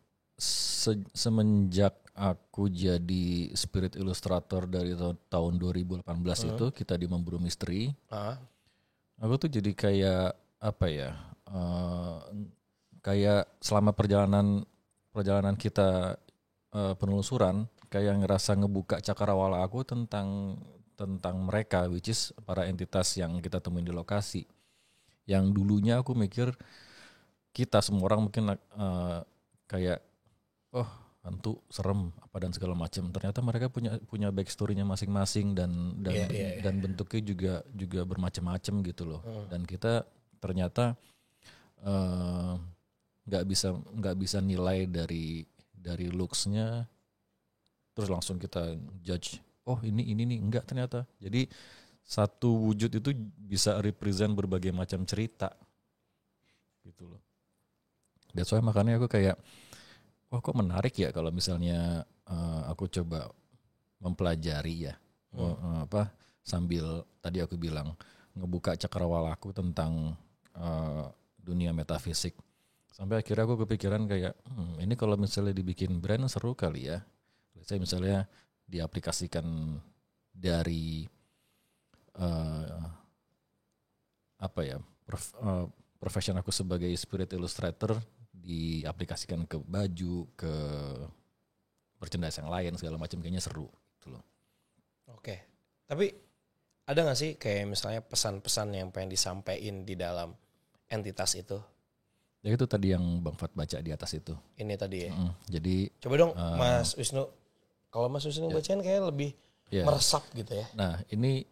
[SPEAKER 2] semenjak aku jadi spirit illustrator dari tahun 2018 itu kita di Memburu Misteri. Aku tuh jadi kayak apa ya? Kayak selama perjalanan kita penelusuran kayak ngerasa ngebuka cakrawala aku tentang mereka, which is para entitas yang kita temuin di lokasi. Yang dulunya aku mikir kita semua orang mungkin kayak hantu serem apa dan segala macam. Ternyata mereka punya backstory-nya masing-masing dan bentuknya juga bermacam-macam gitu loh. Dan kita ternyata nggak bisa nilai dari looks-nya terus langsung kita judge. Oh ini nih, enggak ternyata. Jadi satu wujud itu bisa represent berbagai macam cerita gitu loh. That's why makanya aku kayak kok menarik ya kalau misalnya aku coba mempelajari ya sambil tadi aku bilang ngebuka cakrawala aku tentang dunia metafisik. Sampai akhirnya aku kepikiran kayak ini kalau misalnya dibikin brand seru kali ya. Saya misalnya diaplikasikan dari profession aku sebagai spirit illustrator diaplikasikan ke baju, ke merchandise yang lain segala macam, kayaknya seru gitu loh.
[SPEAKER 1] Oke. Tapi ada nggak sih kayak misalnya pesan-pesan yang pengen disampaikan di dalam entitas itu?
[SPEAKER 2] Ya itu tadi yang Bang Fat baca di atas itu.
[SPEAKER 1] Ini tadi ya.
[SPEAKER 2] Jadi
[SPEAKER 1] coba dong Mas Wisnu. Kalau Mas Wisnu bacain kayak lebih meresap gitu ya.
[SPEAKER 2] Nah ini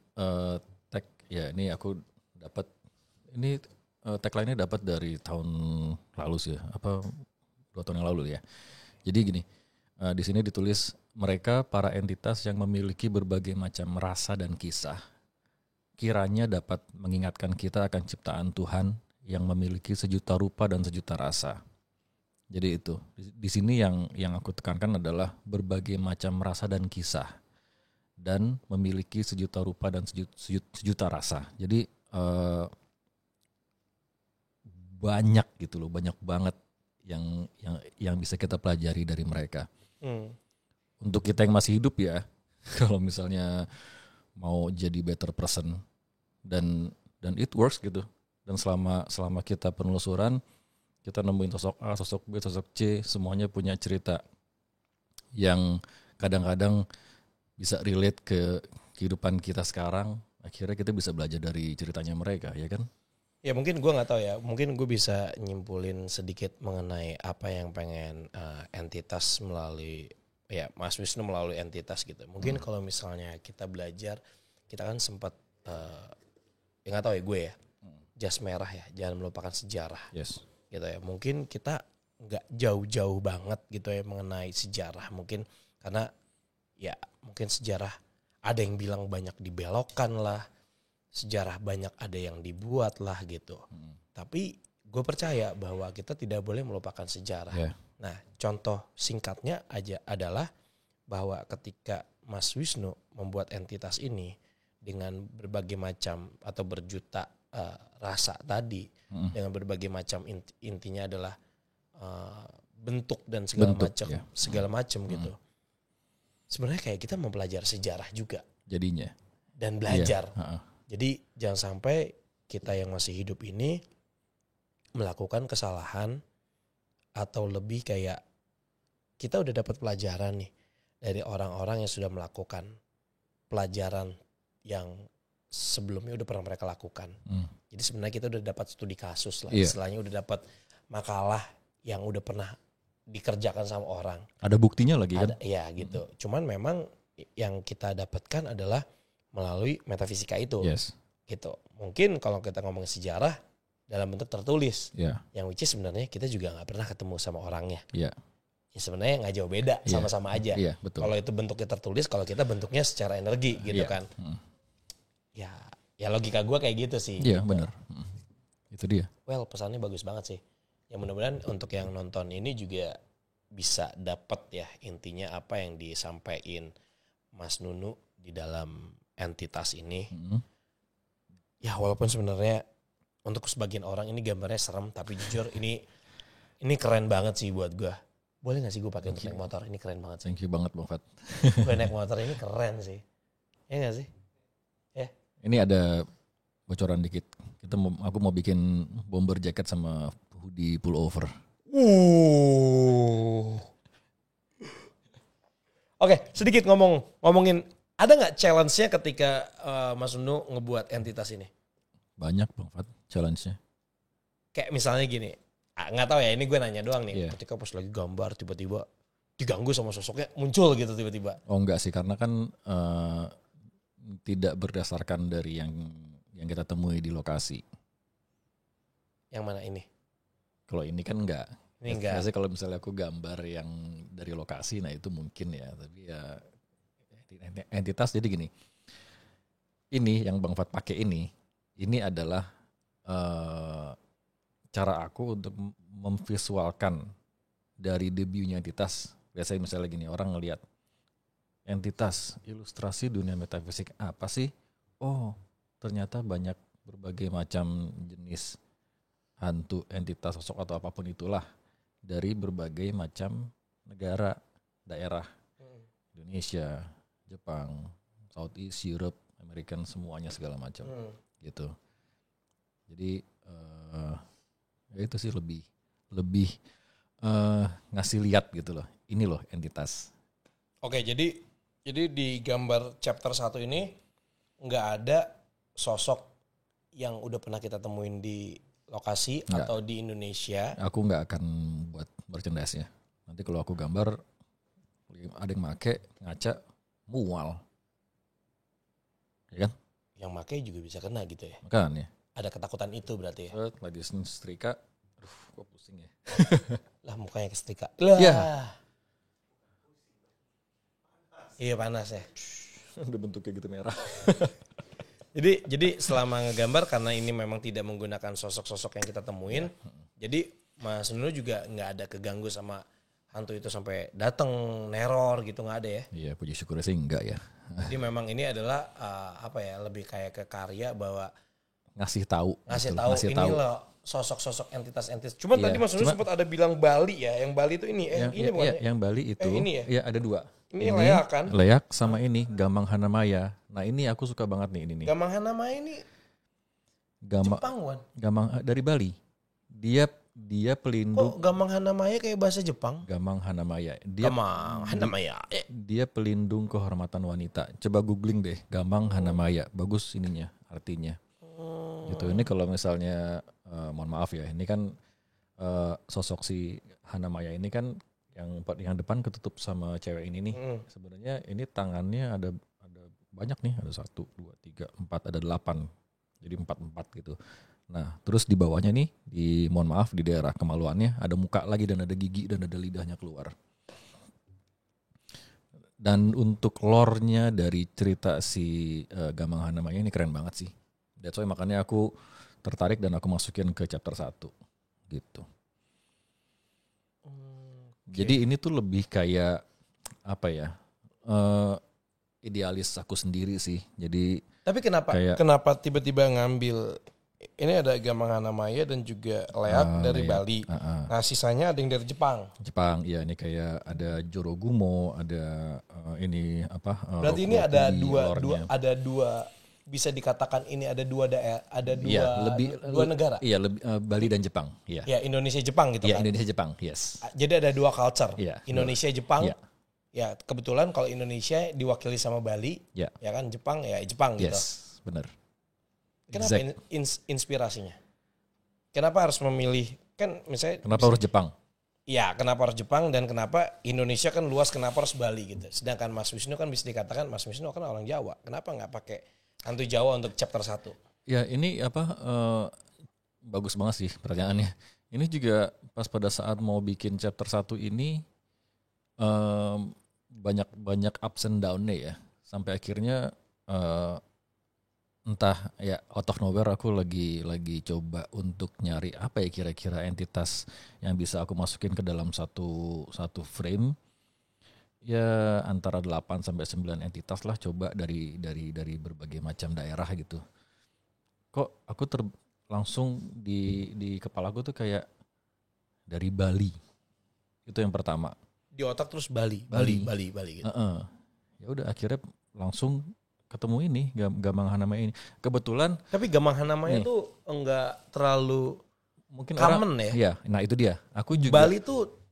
[SPEAKER 2] tag ya, ini aku dapat ini tagline-nya dapat dari tahun lalu sih, 2 tahun yang lalu ya. Jadi gini, di sini ditulis mereka para entitas yang memiliki berbagai macam rasa dan kisah, kiranya dapat mengingatkan kita akan ciptaan Tuhan yang memiliki sejuta rupa dan sejuta rasa. Jadi itu di sini yang aku tekankan adalah berbagai macam rasa dan kisah dan memiliki sejuta rupa dan sejuta rasa. Jadi banyak gitu loh, banyak banget yang bisa kita pelajari dari mereka. Untuk kita yang masih hidup ya, kalau misalnya mau jadi better person dan it works gitu. Dan selama kita penelusuran, kita nemuin sosok A, sosok B, sosok C, semuanya punya cerita yang kadang-kadang bisa relate ke kehidupan kita sekarang. Akhirnya kita bisa belajar dari ceritanya mereka, ya kan?
[SPEAKER 1] Ya mungkin gue nggak tahu ya, mungkin gue bisa nyimpulin sedikit mengenai apa yang pengen entitas melalui Mas Wisnu melalui entitas gitu. Mungkin kalau misalnya kita belajar, kita kan sempat ya nggak tahu ya gue ya, jas merah ya, jangan melupakan sejarah.
[SPEAKER 2] Yes.
[SPEAKER 1] Gitu ya. Mungkin kita nggak jauh-jauh banget gitu ya mengenai sejarah. Mungkin karena ya mungkin sejarah ada yang bilang banyak dibelokkan lah. Sejarah banyak ada yang dibuat lah gitu. Tapi gue percaya bahwa kita tidak boleh melupakan sejarah.
[SPEAKER 2] Yeah.
[SPEAKER 1] Nah, contoh singkatnya aja adalah bahwa ketika Mas Wisnu membuat entitas ini dengan berbagai macam atau berjuta rasa tadi, dengan berbagai macam intinya adalah bentuk dan segala macam gitu. Sebenarnya kayak kita mempelajari sejarah juga
[SPEAKER 2] jadinya
[SPEAKER 1] dan belajar. Jadi jangan sampai kita yang masih hidup ini melakukan kesalahan atau lebih kayak kita udah dapat pelajaran nih dari orang-orang yang sudah melakukan pelajaran yang sebelumnya udah pernah mereka lakukan. Jadi sebenarnya kita udah dapat studi kasus lah, istilahnya udah dapat makalah yang udah pernah dikerjakan sama orang.
[SPEAKER 2] Ada buktinya lagi kan?
[SPEAKER 1] Iya gitu. Cuman memang yang kita dapatkan adalah melalui metafisika itu.
[SPEAKER 2] Yes.
[SPEAKER 1] Gitu. Mungkin kalau kita ngomongin sejarah dalam bentuk tertulis, yang which is sebenarnya kita juga nggak pernah ketemu sama orangnya. Ya sebenarnya nggak jauh beda, sama-sama aja.
[SPEAKER 2] Betul.
[SPEAKER 1] Kalau itu bentuknya tertulis, kalau kita bentuknya secara energi gitu kan. Ya logika gue kayak gitu sih.
[SPEAKER 2] Iya benar. Itu dia.
[SPEAKER 1] Well, pesannya bagus banget sih. Ya mudah-mudahan untuk yang nonton ini juga bisa dapat ya intinya apa yang disampaikan Mas Nunu di dalam entitas ini. Ya walaupun sebenarnya untuk sebagian orang ini gambarnya serem, tapi jujur ini keren banget sih buat gue. Boleh gak sih gue pakai untuk naik motor? Ini keren banget sih.
[SPEAKER 2] Thank you banget Bang Fat.
[SPEAKER 1] Gue naik motor ini keren sih. Ya gak sih? Ya.
[SPEAKER 2] Ini ada bocoran dikit. Aku mau bikin bomber jacket sama hoodie pullover.
[SPEAKER 1] Oke, sedikit ngomongin. Ada nggak challenge-nya ketika Mas Nunu ngebuat entitas ini?
[SPEAKER 2] Banyak Bang Fat challenge-nya.
[SPEAKER 1] Kayak misalnya gini, nggak tahu ya, ini gue nanya doang nih. Ketika pas lagi gambar tiba-tiba diganggu sama sosoknya muncul gitu tiba-tiba.
[SPEAKER 2] Oh enggak sih, karena kan tidak berdasarkan dari yang kita temui di lokasi.
[SPEAKER 1] Yang mana ini?
[SPEAKER 2] Kalau ini kan enggak.
[SPEAKER 1] Ini enggak.
[SPEAKER 2] Biasanya kalau misalnya aku gambar yang dari lokasi, nah itu mungkin ya. Tapi ya entitas jadi gini. Ini yang Bang Fat pakai ini adalah cara aku untuk memvisualkan dari debutnya entitas. Biasanya misalnya gini, orang ngelihat entitas, ilustrasi dunia metafisik apa sih? Oh, ternyata banyak berbagai macam jenis hantu, entitas, sosok atau apapun itulah dari berbagai macam negara, daerah. Indonesia, Jepang, Southeast, Europe, American, semuanya segala macam. Gitu. Jadi ya itu sih lebih ngasih lihat gitu loh. Ini loh entitas.
[SPEAKER 1] Oke, jadi di gambar chapter 1 ini nggak ada sosok yang udah pernah kita temuin di lokasi nggak. Atau di Indonesia.
[SPEAKER 2] Aku nggak akan buat merchandise-nya. Nanti kalau aku gambar ada yang make ngaca mual. Ya kan?
[SPEAKER 1] Yang make juga bisa kena gitu ya.
[SPEAKER 2] Makanya.
[SPEAKER 1] Ada ketakutan itu berarti ya.
[SPEAKER 2] Lagi setrika. Aduh, kok pusing ya.
[SPEAKER 1] Lah mukanya kesetrika. Lah. Ya. Iya panas ya.
[SPEAKER 2] Udah bentuknya gitu merah.
[SPEAKER 1] Jadi selama ngegambar karena ini memang tidak menggunakan sosok-sosok yang kita temuin. Jadi Mas Nunu juga nggak ada keganggu sama hantu itu sampai datang neror gitu, nggak ada ya?
[SPEAKER 2] Iya, puji syukur sih enggak ya.
[SPEAKER 1] Jadi memang ini adalah lebih kayak ke karya bahwa
[SPEAKER 2] ngasih tahu
[SPEAKER 1] ini loh sosok-sosok entitas-entitas. Cuman tadi Mas Nunu sempat ada bilang Bali ya, yang Bali itu ini ini bukan ya?
[SPEAKER 2] Yang Bali itu
[SPEAKER 1] ini ya?
[SPEAKER 2] Ya ada dua.
[SPEAKER 1] Ini leak kan?
[SPEAKER 2] Leak sama ini Gamang Hanamaya. Nah ini aku suka banget nih ini nih.
[SPEAKER 1] Gamang Hanamaya ini Jepang Wan?
[SPEAKER 2] Gamang dari Bali. Dia pelindung.
[SPEAKER 1] Kok Gamang Hanamaya kayak bahasa Jepang?
[SPEAKER 2] Gamang Hanamaya.
[SPEAKER 1] Gamang Hanamaya.
[SPEAKER 2] Dia pelindung kehormatan wanita. Coba googling deh Gamang Hanamaya. Bagus ininya artinya. Gitu. Ini kalau misalnya mohon maaf ya, ini kan sosok si Hanamaya ini kan yang depan ketutup sama cewek ini nih. Sebenarnya ini tangannya ada banyak nih, ada 1, 2, 3, 4, ada 8. Jadi 4 gitu. Nah, terus di bawahnya nih, mohon maaf di daerah kemaluannya ada muka lagi dan ada gigi dan ada lidahnya keluar. Dan untuk lore-nya dari cerita si Gamang Hanamaya ini keren banget sih. That's why makanya aku tertarik dan aku masukin ke chapter 1. gitu. Jadi ini tuh lebih kayak apa ya? Idealis aku sendiri sih. Jadi
[SPEAKER 1] tapi kenapa tiba-tiba ngambil ini ada Gamang Hanamaya dan juga Leak dari
[SPEAKER 2] Leak.
[SPEAKER 1] Bali. Nah sisanya ada yang dari Jepang.
[SPEAKER 2] Jepang, ya ini kayak ada Jorogumo, ada ini apa?
[SPEAKER 1] Berarti ini ada dua bisa dikatakan ini ada dua daerah, ada dua negara.
[SPEAKER 2] Iya, Bali dan Jepang. Iya.
[SPEAKER 1] Ya Indonesia Jepang gitu
[SPEAKER 2] Ya,
[SPEAKER 1] kan.
[SPEAKER 2] Indonesia Jepang, yes.
[SPEAKER 1] Jadi ada dua culture.
[SPEAKER 2] Iya,
[SPEAKER 1] Indonesia Jepang.
[SPEAKER 2] Iya.
[SPEAKER 1] Ya kebetulan kalau Indonesia diwakili sama Bali,
[SPEAKER 2] ya
[SPEAKER 1] kan Jepang ya Jepang gitu.
[SPEAKER 2] Yes, benar.
[SPEAKER 1] Kenapa inspirasinya? Kenapa harus memilih kan misalnya?
[SPEAKER 2] Kenapa harus Jepang?
[SPEAKER 1] Ya kenapa harus Jepang dan kenapa Indonesia kan luas kenapa harus Bali gitu. Sedangkan Mas Wisnu kan bisa dikatakan Mas Wisnu kan orang Jawa. Kenapa nggak pakai hantu Jawa untuk chapter 1?
[SPEAKER 2] Ya ini apa bagus banget sih pertanyaannya. Ini juga pas pada saat mau bikin chapter 1 ini banyak ups and down-nya ya. Sampai akhirnya entah ya out of nowhere aku lagi coba untuk nyari apa ya kira-kira entitas yang bisa aku masukin ke dalam satu frame. Ya antara 8 sampai 9 entitas lah, coba dari berbagai macam daerah gitu. Kok aku langsung di kepala aku tuh kayak dari Bali. Itu yang pertama.
[SPEAKER 1] Di otak terus Bali gitu.
[SPEAKER 2] Ya udah akhirnya langsung ketemu ini Gamang Hanamaya ini. Kebetulan
[SPEAKER 1] tapi Gamang Hanamaya tuh enggak terlalu
[SPEAKER 2] mungkin
[SPEAKER 1] common ya.
[SPEAKER 2] Iya, nah itu dia. Aku juga
[SPEAKER 1] Bali tuh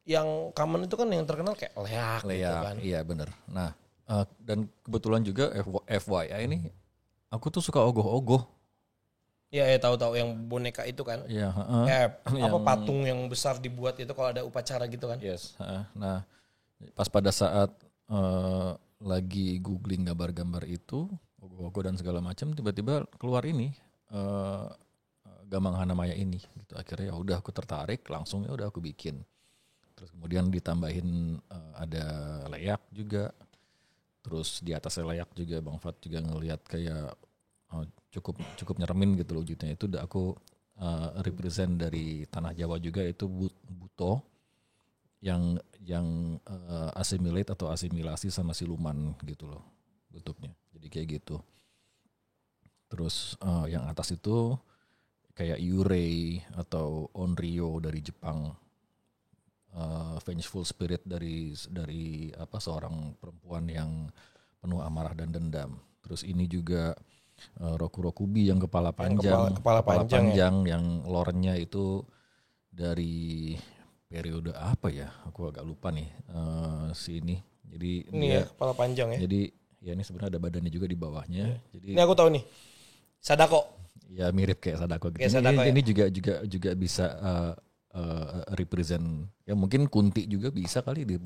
[SPEAKER 1] yang common itu kan yang terkenal kayak Leak gitu kan.
[SPEAKER 2] Iya benar. Nah, dan kebetulan juga FYI ini aku tuh suka ogoh-ogoh.
[SPEAKER 1] Ya tahu-tahu yang boneka itu kan.
[SPEAKER 2] Iya,
[SPEAKER 1] apa patung yang besar dibuat itu kalau ada upacara gitu kan.
[SPEAKER 2] Yes, nah pas pada saat lagi googling gambar-gambar itu, ogoh-ogoh dan segala macam, tiba-tiba keluar ini Gamang Hanamaya ini gitu. Akhirnya ya udah aku tertarik, langsung ya udah aku bikin. Terus kemudian ditambahin ada Leak juga. Terus di atas Leak juga Bang Fat juga ngelihat kayak cukup nyeremin gitu loh wujudnya. Itu udah aku represent dari tanah Jawa juga, itu Buto yang assimilate atau asimilasi sama siluman gitu loh bentuknya. Jadi kayak gitu. Terus yang atas itu kayak Yurei atau Onryo dari Jepang. Vengeful spirit dari apa seorang perempuan yang penuh amarah dan dendam. Terus ini juga Rokurokubi yang kepala panjang,
[SPEAKER 1] kepala panjang
[SPEAKER 2] yang lore-nya itu dari periode apa ya? Aku agak lupa nih si ini. Jadi
[SPEAKER 1] ini ya kepala panjang ya.
[SPEAKER 2] Jadi ya ini sebenarnya ada badannya juga di bawahnya. Jadi
[SPEAKER 1] ini aku tahu nih. Sadako.
[SPEAKER 2] Ya mirip kayak Sadako gitu.
[SPEAKER 1] Kayak Sadako,
[SPEAKER 2] ini juga bisa represent ya, mungkin Kunti juga bisa kali di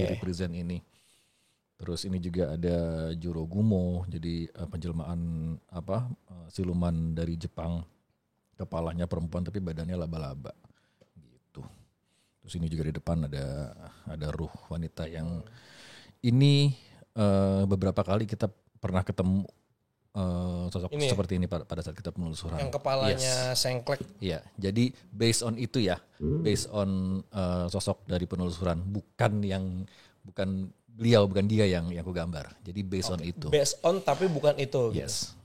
[SPEAKER 2] represent ini. Terus ini juga ada Jorogumo, jadi penjelmaan apa siluman dari Jepang, kepalanya perempuan tapi badannya laba-laba gitu. Terus ini juga di depan ada ruh wanita yang ini beberapa kali kita pernah ketemu sosok ini seperti ini pada saat kita penelusuran.
[SPEAKER 1] Yang kepalanya sengklek.
[SPEAKER 2] Iya, jadi based on itu ya, based on sosok dari penelusuran, bukan beliau, bukan dia yang aku gambar. Jadi based on itu.
[SPEAKER 1] Based on tapi bukan itu.
[SPEAKER 2] Yes.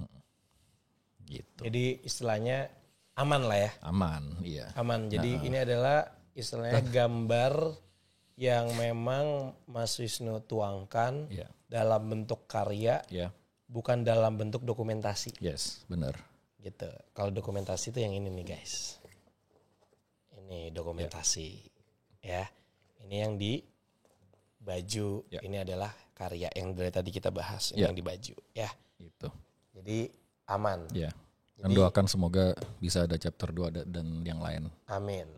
[SPEAKER 2] Gitu.
[SPEAKER 1] Jadi istilahnya aman lah ya.
[SPEAKER 2] Aman, iya.
[SPEAKER 1] Aman. Jadi ini adalah istilahnya gambar yang memang Mas Wisnu tuangkan dalam bentuk karya. Bukan dalam bentuk dokumentasi.
[SPEAKER 2] Yes, benar.
[SPEAKER 1] Gitu. Kalau dokumentasi itu yang ini nih guys. Ini dokumentasi. Ya. Ini yang di baju. Ini adalah karya yang dari tadi kita bahas. Ini yang di baju. Ya.
[SPEAKER 2] Gitu.
[SPEAKER 1] Jadi aman.
[SPEAKER 2] Ya. Dan doakan semoga bisa ada chapter 2 dan yang lain.
[SPEAKER 1] Amin.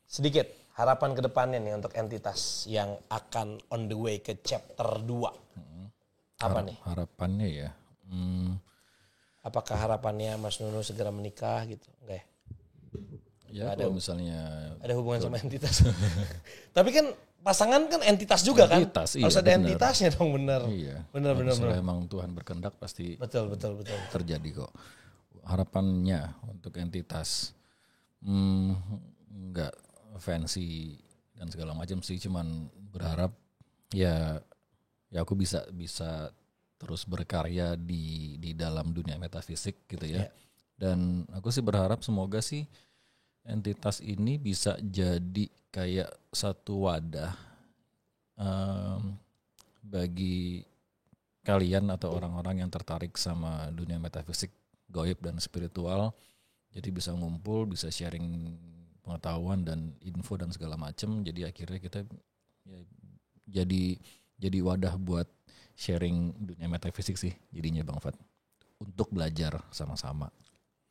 [SPEAKER 1] Sedikit harapan ke depannya nih untuk entitas yang akan on the way ke chapter 2. Apa nih?
[SPEAKER 2] Harapannya ya.
[SPEAKER 1] Apakah harapannya Mas Nunu segera menikah gitu? Enggak ya?
[SPEAKER 2] Ya kalau misalnya
[SPEAKER 1] ada hubungan sama entitas. Tapi kan pasangan kan entitas juga
[SPEAKER 2] entitas,
[SPEAKER 1] kan? Harus ada entitasnya dong, bener.
[SPEAKER 2] Iya.
[SPEAKER 1] Bener.
[SPEAKER 2] Emang Tuhan berkehendak pasti
[SPEAKER 1] betul.
[SPEAKER 2] terjadi kok. Harapannya untuk entitas. Nggak fancy dan segala macam sih, cuman berharap ya aku bisa terus berkarya di dalam dunia metafisik gitu ya.
[SPEAKER 1] Yeah.
[SPEAKER 2] Dan aku sih berharap semoga sih entitas ini bisa jadi kayak satu wadah bagi kalian atau orang-orang yang tertarik sama dunia metafisik, gaib dan spiritual. Jadi bisa ngumpul, bisa sharing pengetahuan dan info dan segala macam. Jadi akhirnya kita ya, jadi wadah buat sharing dunia metafisik sih jadinya Bang Fat. Untuk belajar sama-sama.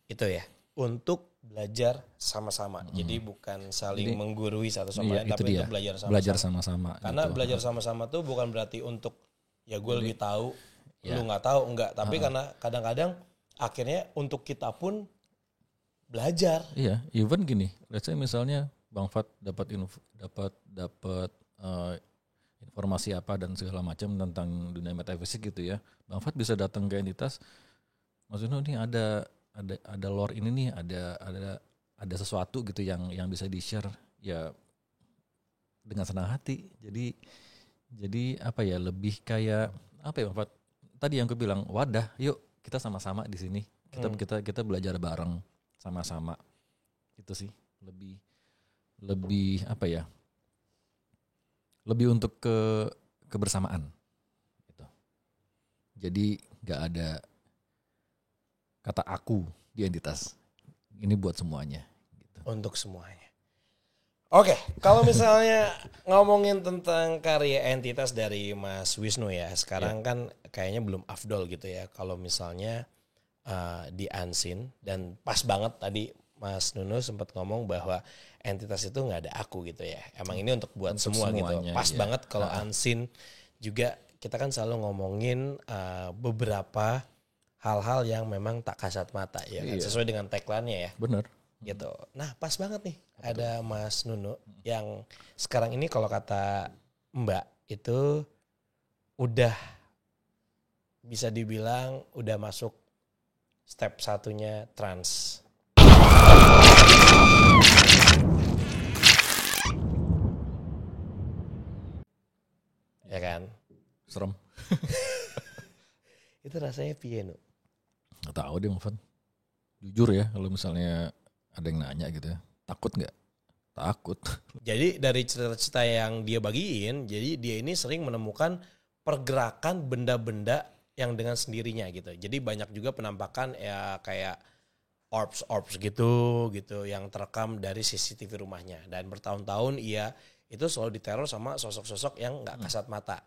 [SPEAKER 1] Itu ya, untuk belajar sama-sama. Jadi bukan saling menggurui satu sama lain, tapi untuk belajar sama-sama.
[SPEAKER 2] Belajar sama-sama.
[SPEAKER 1] Karena
[SPEAKER 2] gitu.
[SPEAKER 1] belajar sama-sama tuh bukan berarti untuk ya gue lebih tahu, lu nggak tahu, enggak. Tapi karena kadang-kadang akhirnya untuk kita pun belajar.
[SPEAKER 2] Iya, even gini, let's say misalnya Bang Fat dapat informasi apa dan segala macam tentang dunia metafisik gitu ya. Bang Fat bisa datang ke entitas, maksudnya ini ada lore ini nih, ada sesuatu gitu yang bisa di-share ya dengan senang hati. Jadi apa ya, lebih kayak apa ya Bang Fat? Tadi yang aku bilang wadah, yuk kita sama-sama di sini. Kita belajar bareng sama-sama. Itu sih lebih apa ya? Lebih untuk kebersamaan gitu. Jadi enggak ada kata aku di entitas. Ini buat semuanya gitu.
[SPEAKER 1] Untuk semuanya. Oke, kalau misalnya ngomongin tentang karya entitas dari Mas Wisnu ya, sekarang kan kayaknya belum afdol gitu ya. Kalau misalnya di Unseen, dan pas banget tadi Mas Nunu sempat ngomong bahwa entitas itu nggak ada aku gitu ya. Emang ini untuk buat semua gitu. Pas banget kalau Unseen juga kita kan selalu ngomongin beberapa hal-hal yang memang tak kasat mata ya kan? Sesuai dengan tagline-nya ya.
[SPEAKER 2] Bener.
[SPEAKER 1] Gitu. Nah pas banget nih ada Mas Nunu yang sekarang ini kalau kata Mbak itu udah bisa dibilang udah masuk step satunya trans. Ya kan?
[SPEAKER 2] Serem.
[SPEAKER 1] Itu rasanya piye Nu?
[SPEAKER 2] Gak tahu deh Mufan. Jujur ya kalau misalnya ada yang nanya gitu ya. Takut gak? Takut.
[SPEAKER 1] Jadi dari cerita-cerita yang dia bagiin, jadi dia ini sering menemukan pergerakan benda-benda yang dengan sendirinya gitu. Jadi banyak juga penampakan ya kayak orbs gitu yang terekam dari CCTV rumahnya. Dan bertahun-tahun ia itu selalu diteror sama sosok-sosok yang gak kasat mata.